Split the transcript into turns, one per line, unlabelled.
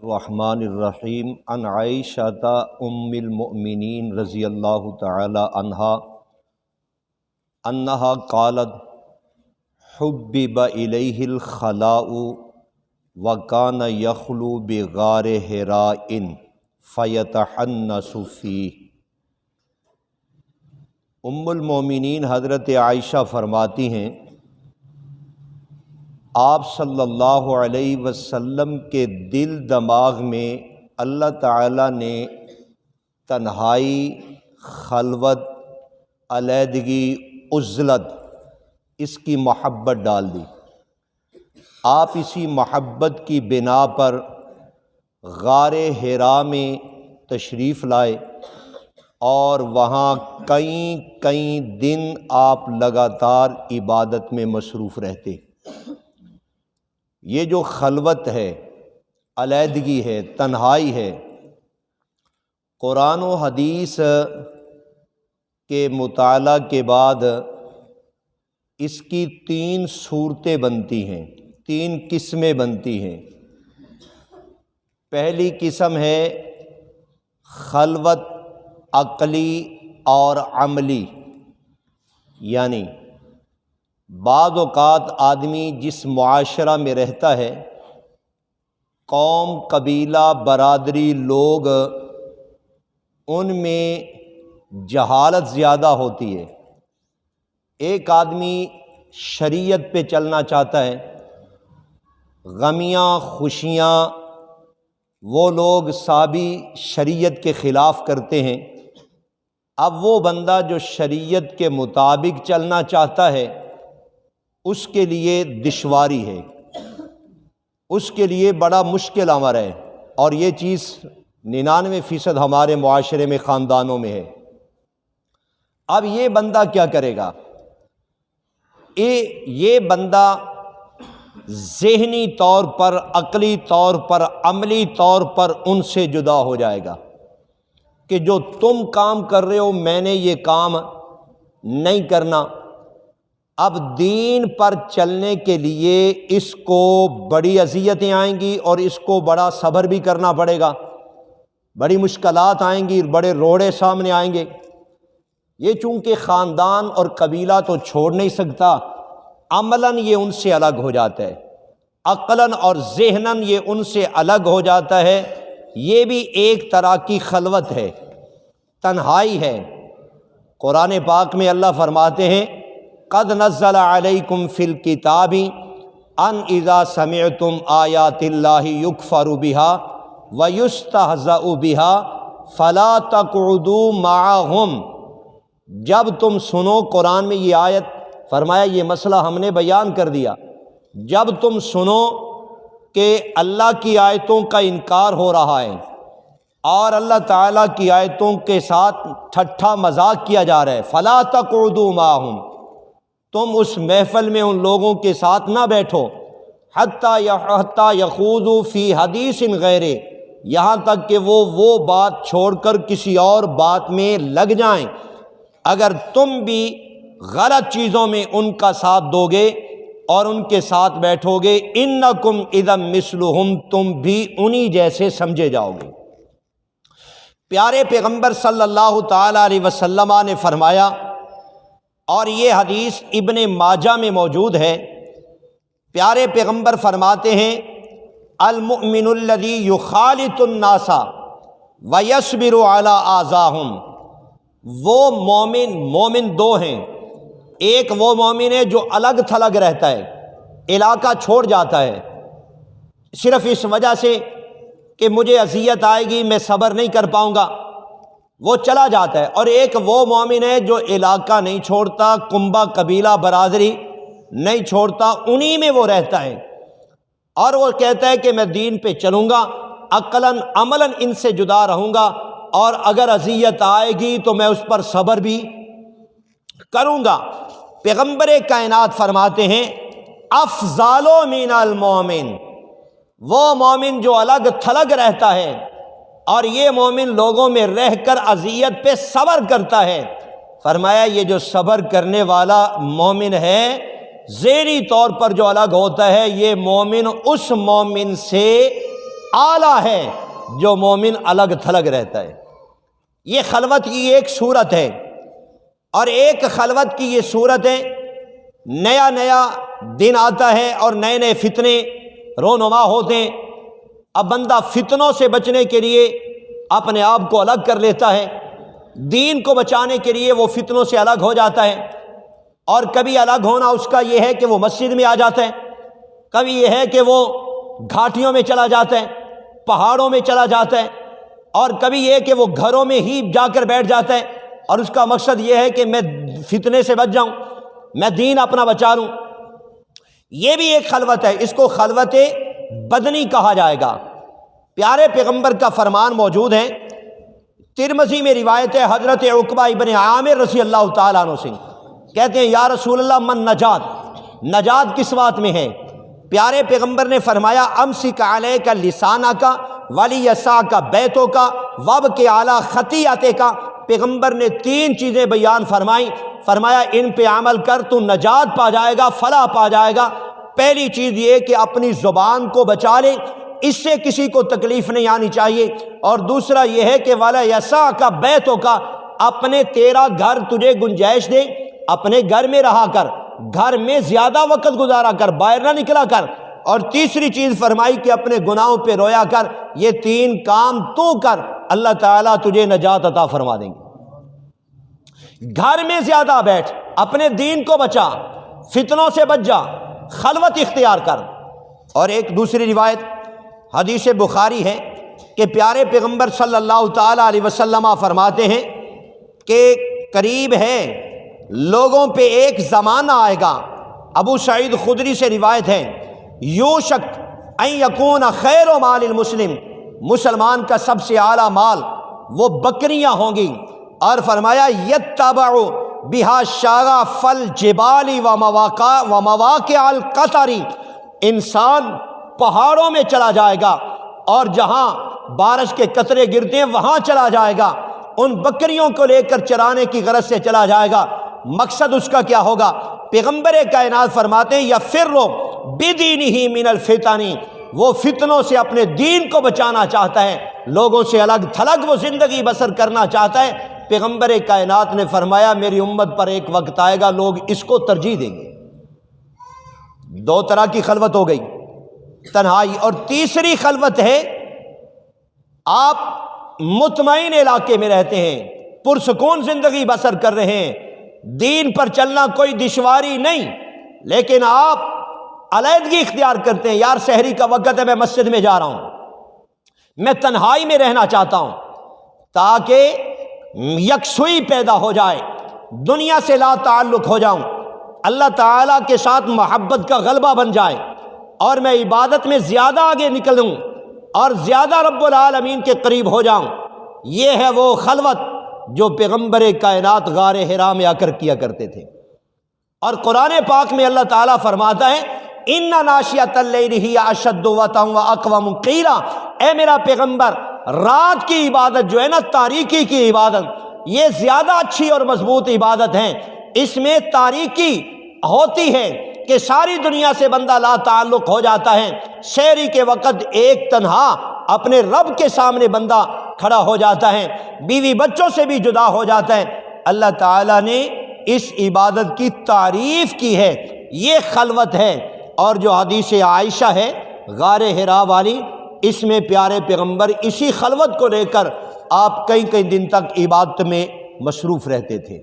الرحمن الرحیم عن عائشہ ام المؤمنین رضی اللہ تعالی عنہا انہا قالت حبب الیہ الخلاء وکان یخلو بغار حراء فیتحنس فیہ۔ ام المؤمنین حضرت عائشہ فرماتی ہیں آپ صلی اللہ علیہ وسلم کے دل دماغ میں اللہ تعالیٰ نے تنہائی، خلوت، علیحدگی، عزلت اس کی محبت ڈال دی۔ آپ اسی محبت کی بنا پر غار حراء میں تشریف لائے اور وہاں کئی دن آپ لگاتار عبادت میں مصروف رہتے۔ یہ جو خلوت ہے، علیحدگی ہے، تنہائی ہے، قرآن و حدیث کے مطالعہ کے بعد اس کی 3 صورتیں بنتی ہیں، 3 قسمیں بنتی ہیں۔ پہلی قسم ہے خلوت عقلی اور عملی، یعنی بعض اوقات آدمی جس معاشرہ میں رہتا ہے، قوم، قبیلہ، برادری، لوگ، ان میں جہالت زیادہ ہوتی ہے۔ ایک آدمی شریعت پہ چلنا چاہتا ہے، غمیاں، خوشیاں وہ لوگ صحابی شریعت کے خلاف کرتے ہیں۔ اب وہ بندہ جو شریعت کے مطابق چلنا چاہتا ہے اس کے لیے دشواری ہے، اس کے لیے بڑا مشکل امر ہے، اور یہ چیز 99% ہمارے معاشرے میں، خاندانوں میں ہے۔ اب یہ بندہ کیا کرے گا؟ یہ بندہ ذہنی طور پر، عقلی طور پر، عملی طور پر ان سے جدا ہو جائے گا کہ جو تم کام کر رہے ہو میں نے یہ کام نہیں کرنا۔ اب دین پر چلنے کے لیے اس کو بڑی اذیتیں آئیں گی اور اس کو بڑا صبر بھی کرنا پڑے گا، بڑی مشکلات آئیں گی، بڑے روڑے سامنے آئیں گے۔ یہ چونکہ خاندان اور قبیلہ تو چھوڑ نہیں سکتا، عملاً یہ ان سے الگ ہو جاتا ہے، عقلاً اور ذہناً یہ ان سے الگ ہو جاتا ہے۔ یہ بھی ایک طرح کی خلوت ہے، تنہائی ہے۔ قرآن پاک میں اللہ فرماتے ہیں قد نزل علیکم فی الکتاب ان اذا سمعتم آیات اللہ یکفر بها ویستہزأ بها فلا تقعدوا معهم۔ جب تم سنو، قرآن میں یہ آیت فرمایا، یہ مسئلہ ہم نے بیان کر دیا، جب تم سنو کہ اللہ کی آیتوں کا انکار ہو رہا ہے اور اللہ تعالیٰ کی آیتوں کے ساتھ ٹھٹھا مذاق کیا جا رہا ہے، فلا تقعدوا معهم، تم اس محفل میں ان لوگوں کے ساتھ نہ بیٹھو، حتی یخوضوا فی حدیث غیرہ، یہاں تک کہ وہ بات چھوڑ کر کسی اور بات میں لگ جائیں۔ اگر تم بھی غلط چیزوں میں ان کا ساتھ دو گے اور ان کے ساتھ بیٹھو گے، انکم اذا مثلہم، تم بھی انہی جیسے سمجھے جاؤ گے۔ پیارے پیغمبر صلی اللہ تعالی علیہ وسلم نے فرمایا، اور یہ حدیث ابن ماجہ میں موجود ہے، پیارے پیغمبر فرماتے ہیں المؤمن الذی یخالط الناس ویصبر علی آذاہم۔ وہ مومن 2 ہیں، ایک وہ مومن ہے جو الگ تھلگ رہتا ہے، علاقہ چھوڑ جاتا ہے صرف اس وجہ سے کہ مجھے اذیت آئے گی، میں صبر نہیں کر پاؤں گا، وہ چلا جاتا ہے۔ اور ایک وہ مومن ہے جو علاقہ نہیں چھوڑتا، کنبہ، قبیلہ، برادری نہیں چھوڑتا، انہی میں وہ رہتا ہے، اور وہ کہتا ہے کہ میں دین پہ چلوں گا، عقلاً عملاً ان سے جدا رہوں گا، اور اگر اذیت آئے گی تو میں اس پر صبر بھی کروں گا۔ پیغمبر کائنات فرماتے ہیں افضل من المومن، وہ مومن جو الگ تھلگ رہتا ہے، اور یہ مومن لوگوں میں رہ کر اذیت پہ صبر کرتا ہے۔ فرمایا یہ جو صبر کرنے والا مومن ہے، ذہنی طور پر جو الگ ہوتا ہے، یہ مومن اس مومن سے आला है जो मोमिन अलग थलग रहता है। ये खलवत की एक सूरत है, और एक खलवत की ये सूरत है, नया नया दिन आता है और नए नए फितने रोनुमा होते हैं। अब बंदा फितनों से बचने के लिए अपने आप को अलग कर लेता है, दीन को बचाने के लिए वो फितनों से अलग हो जाता है। और कभी अलग होना उसका ये है कि वो मस्जिद में आ जाता है, कभी ये है कि वो घाटियों में चला जाता है, पहाड़ों में चला जाता है, और कभी ये कि वो घरों में ही जाकर बैठ जाता है और उसका मकसद ये है कि मैं फितने से बच जाऊं, मैं दीन अपना बचा लूं। ये भी एक खलवत है, इसको खलवत बदनी कहा जाएगा। प्यारे पैगंबर का फरमान मौजूद है, तिरमिज़ी में रिवायत है, हज़रत उक़बा इब्न आमिर रज़ी अल्लाह तआला अन्हु से कहते हैं, या रसूल अल्लाह मन नजात, नजात किस बात में है? प्यारे पैगंबर ने फरमाया, अमसिक अलैका लिसाना का वली यसा का बैतों का वब के आला खतियाते का। पैगंबर ने 3 चीज़ें बयान फरमाई, फरमाया इन पे अमल कर तू नजात पा जाएगा, फलाह पा जाएगा। पहली चीज़ ये कि अपनी ज़ुबान को बचा ले, इससे किसी को तकलीफ़ नहीं आनी चाहिए। और दूसरा ये है कि वाला यसा का बैतों का, अपने तेरा घर तुझे गुंजाइश दे, अपने घर में रहा कर, घर में ज़्यादा वक्त गुजारा कर, बाहर ना निकला कर। और तीसरी चीज़ फरमाई कि अपने गुनाहों पे रोया कर। ये 3 काम तू कर, अल्लाह ताला तुझे नजात अता फरमा देंगे। घर में ज़्यादा बैठ, अपने दीन को बचा, फितनों से बच जा, खलवत इख्तियार कर। और एक दूसरी रिवायत हदीस बुखारी है कि प्यारे पैगंबर सल्लल्लाहु ताला अलैहि वसल्लम फरमाते हैं कि करीब है लोगों पे एक ज़माना आएगा, अबू सईद खुदरी से रिवायत है, यूशक अन यकून खैर माल मुस्लिम, मुसलमान का सबसे आला माल वो बकरियां होंगी। और फरमाया यत्तबउ बिहा शागा फल जिबाली व मवाक़ि अल क़तरी, इंसान पहाड़ों में चला जाएगा और जहां बारिश के कतरे गिरते हैं वहां चला जाएगा, उन बकरियों को लेकर चराने की गरज से चला जाएगा। मकसद उसका क्या होगा? पैगंबर कायनात फरमाते हैं या फिर बिदीनिही मिनल फितानी, वो फितनों से अपने दीन को बचाना चाहता है, लोगों से अलग थलग वो जिंदगी बसर करना चाहता है। पैगंबर कायनात ने फरमाया मेरी उम्मत पर एक वक्त आएगा लोग इसको तरजीह देंगे। 2 तरह की खलवत हो गई, तन्हाई। और तीसरी खलवत है, आप मुतमईन इलाके में रहते हैं, पुरसुकून जिंदगी बसर कर रहे हैं, दीन पर चलना कोई दुश्वारी नहीं, लेकिन आप अलैदगी इख्तियार करते हैं। यार सहरी का वक़्त है, मैं मस्जिद में जा रहा हूं, मैं तन्हाई में रहना चाहता हूं, ताकि यकसुई पैदा हो जाए, दुनिया से ला ताल्लुक हो जाऊं, अल्लाह ताला के साथ मोहब्बत का गलबा बन जाए और मैं इबादत में ज़्यादा आगे निकलूं और ज़्यादा रब्बुल आलमीन के करीब हो जाऊं। ये है वो खलवत जो पैगंबर कायनात गारे हिरा में आकर किया करते थे। और कुरान पाक में अल्लाह ताला फरमाता है इन्ना नाशियतल लैली हिया अशद्दु वतन व अक़वम क़ीला, ए मेरा पैगंबर रात की इबादत जो है ना, तारीकी की इबादत, ये ज़्यादा अच्छी और मजबूत इबादत है। इसमें तारीकी होती है कि सारी दुनिया से बंदा ला ताल्लुक हो जाता है, शहरी के वक़्त एक तन्हा अपने रब के सामने बंदा खड़ा हो जाता है, बीवी बच्चों से भी जुदा हो जाता है। अल्लाह ताला ने इस इबादत की तारीफ़ की है, ये खलवत है। और जो हदीस आयशा है गारे हिरा वाली, इसमें प्यारे पैगंबर इसी खलवत को लेकर आप कई कई दिन तक इबादत में मशरूफ़ रहते थे।